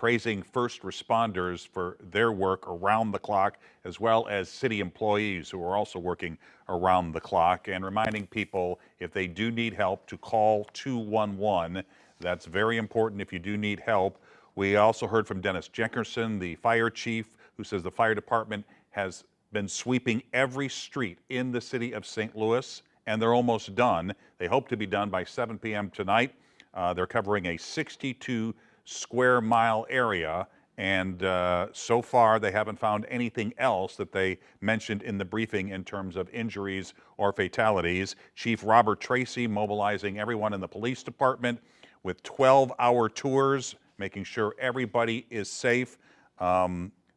praising first responders for their work around the clock, as well as city employees who are also working around the clock, and reminding people if they do need help to call 211. That's very important if you do need help. We also heard from Dennis Jenkerson, the fire chief, who says the fire department has been sweeping every street in the city of St. Louis, and they're almost done. They hope to be done by 7 p.m. tonight. They're covering a 62 square mile area, and so far they haven't found anything else that they mentioned in the briefing in terms of injuries or fatalities. Chief Robert Tracy mobilizing everyone in the police department with 12-hour tours, making sure everybody is safe.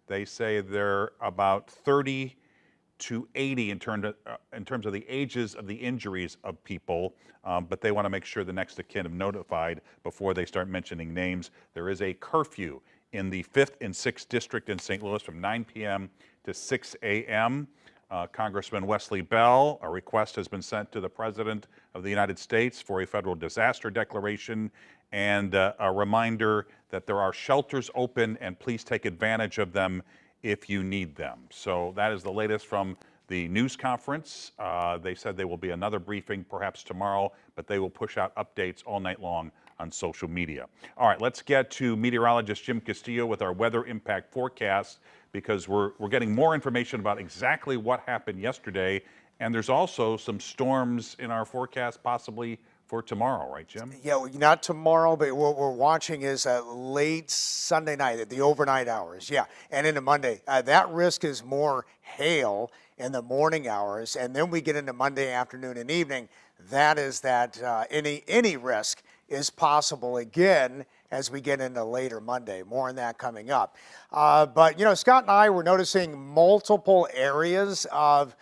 They say they're about 30 to 80 in terms of the ages of the injuries of people, but they want to make sure the next of kin have notified before they start mentioning names. There is a curfew in the 5th and 6th District in St. Louis from 9 p.m. to 6 a.m. Congressman Wesley Bell, a request has been sent to the President of the United States for a federal disaster declaration and a reminder that there are shelters open and please take advantage of them if you need them. So that is the latest from the news conference. They said there will be another briefing perhaps tomorrow, but they will push out updates all night long on social media. All right, let's get to meteorologist Jim Castillo with our weather impact forecast, because we're getting more information about exactly what happened yesterday. And there's also some storms in our forecast possibly for tomorrow, right, Jim? Yeah, not tomorrow, but what we're watching is late Sunday night at the overnight hours. Yeah, and into Monday. That risk is more hail in the morning hours, and then we get into Monday afternoon and evening. That is that any risk is possible again as we get into later Monday. More on that coming up. But, Scott and I were noticing multiple areas of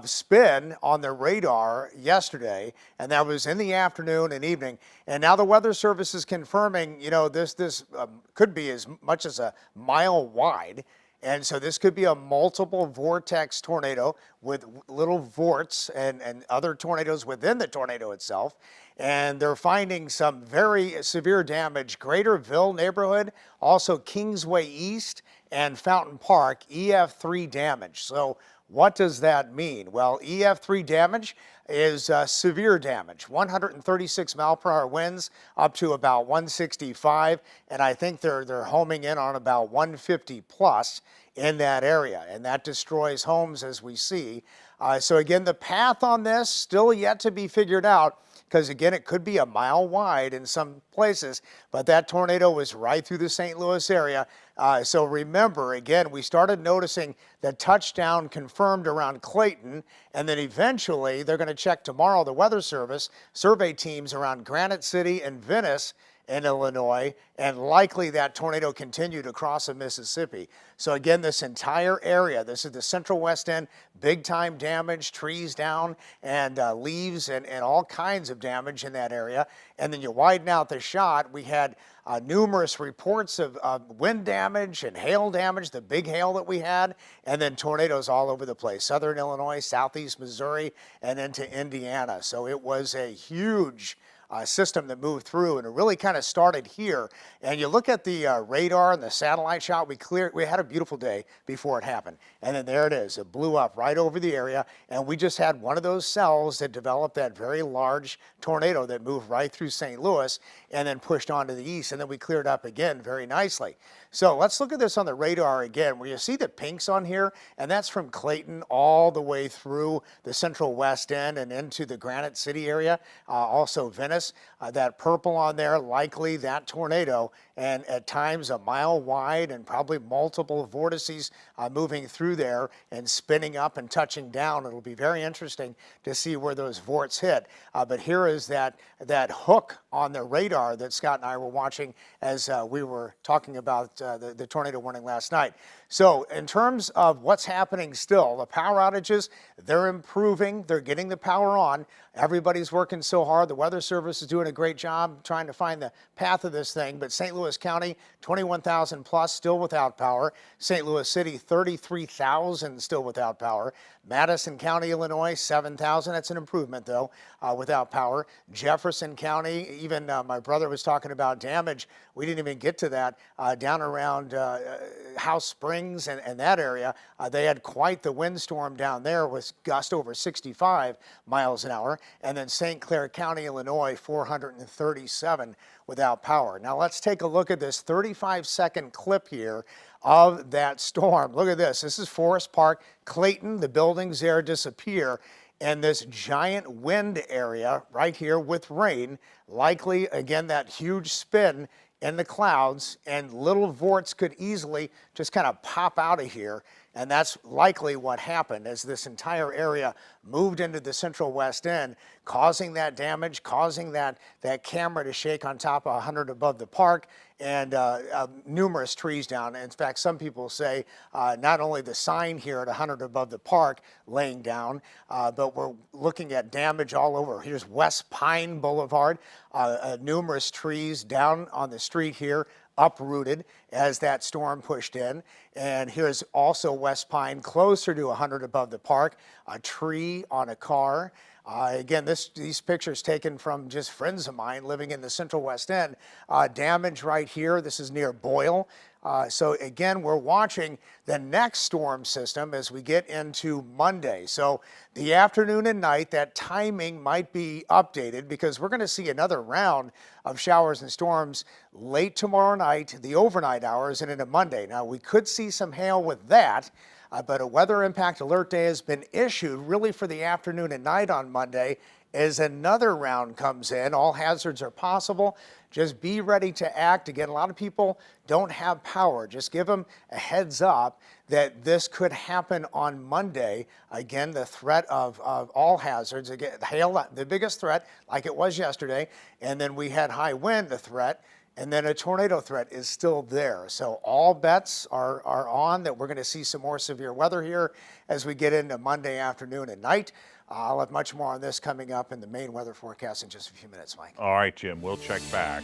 spin on the radar yesterday, and that was in the afternoon and evening. And now the Weather Service is confirming, this could be as much as a mile wide. And so this could be a multiple vortex tornado with little vorts and other tornadoes within the tornado itself. And they're finding some very severe damage, Greaterville neighborhood, also Kingsway East and Fountain Park, EF3 damage. So what does that mean? Well, EF3 damage is severe damage, 136 mile per hour winds up to about 165, and I think they're homing in on about 150 plus in that area, and that destroys homes as we see. So again, the path on this still yet to be figured out, because again, it could be a mile wide in some places, but that tornado was right through the St. Louis area. So remember, again, we started noticing the touchdown confirmed around Clayton, and then eventually they're going to check tomorrow, the Weather Service, survey teams around Granite City and Venice in Illinois, and likely that tornado continued across the Mississippi. So again, this entire area, this is the central west end, big time damage, trees down and leaves and all kinds of damage in that area. And then you widen out the shot, we had numerous reports of wind damage and hail damage, the big hail that we had, and then tornadoes all over the place, southern Illinois, southeast Missouri, and into Indiana. So it was a huge system that moved through, and it really kind of started here. And you look at the radar and the satellite shot, we had a beautiful day before it happened. And then there it is. It blew up right over the area, and we just had one of those cells that developed that very large tornado that moved right through St. Louis and then pushed on to the east, and then we cleared up again very nicely. So let's look at this on the radar again, where you see the pinks on here, and that's from Clayton all the way through the central west end and into the Granite City area, also Venice. That purple on there, likely that tornado, and at times a mile wide and probably multiple vortices moving through there and spinning up and touching down. It'll be very interesting to see where those vorts hit. But here is that hook on the radar that Scott and I were watching as we were talking about the tornado warning last night. So in terms of what's happening still, the power outages, they're improving. They're getting the power on. Everybody's working so hard. The Weather Service is doing a great job trying to find the path of this thing. But St. Louis Louis County, 21,000 plus still without power. St. Louis City, 33,000 still without power. Madison County, Illinois, 7,000. That's an improvement, though, without power. Jefferson County, even my brother was talking about damage. We didn't even get to that. Down around House Springs and that area, they had quite the windstorm down there with gust over 65 miles an hour. And then St. Clair County, Illinois, 437 without power. Now let's take a look at this 35-second clip here of that storm. Look at this. This is Forest Park, Clayton. The buildings there disappear. And this giant wind area right here with rain, likely, again, that huge spin in the clouds, and little vorts could easily just kind of pop out of here. And that's likely what happened as this entire area moved into the central west end, causing that damage, causing that camera to shake on top of 100 above the park, and numerous trees down. In fact, some people say not only the sign here at 100 above the park laying down, but we're looking at damage all over. Here's West Pine Boulevard, numerous trees down on the street here, uprooted as that storm pushed in. And here's also West Pine, closer to 100 above the park, a tree on a car. Again, these pictures taken from just friends of mine living in the central west end. Damage right here. This is near Boyle. So again, we're watching the next storm system as we get into Monday. So the afternoon and night, that timing might be updated because we're going to see another round of showers and storms late tomorrow night, the overnight hours, and into Monday. Now, we could see some hail with that. But a weather impact alert day has been issued really for the afternoon and night on Monday as another round comes in. All hazards are possible. Just be ready to act. Again, a lot of people don't have power. Just give them a heads up that this could happen on Monday. Again, the threat of all hazards. Again, hail, the biggest threat, like it was yesterday. And then we had high wind, the threat. And then a tornado threat is still there. So all bets are on that we're going to see some more severe weather here as we get into Monday afternoon and night. I'll have much more on this coming up in the main weather forecast in just a few minutes, Mike. All right, Jim, we'll check back.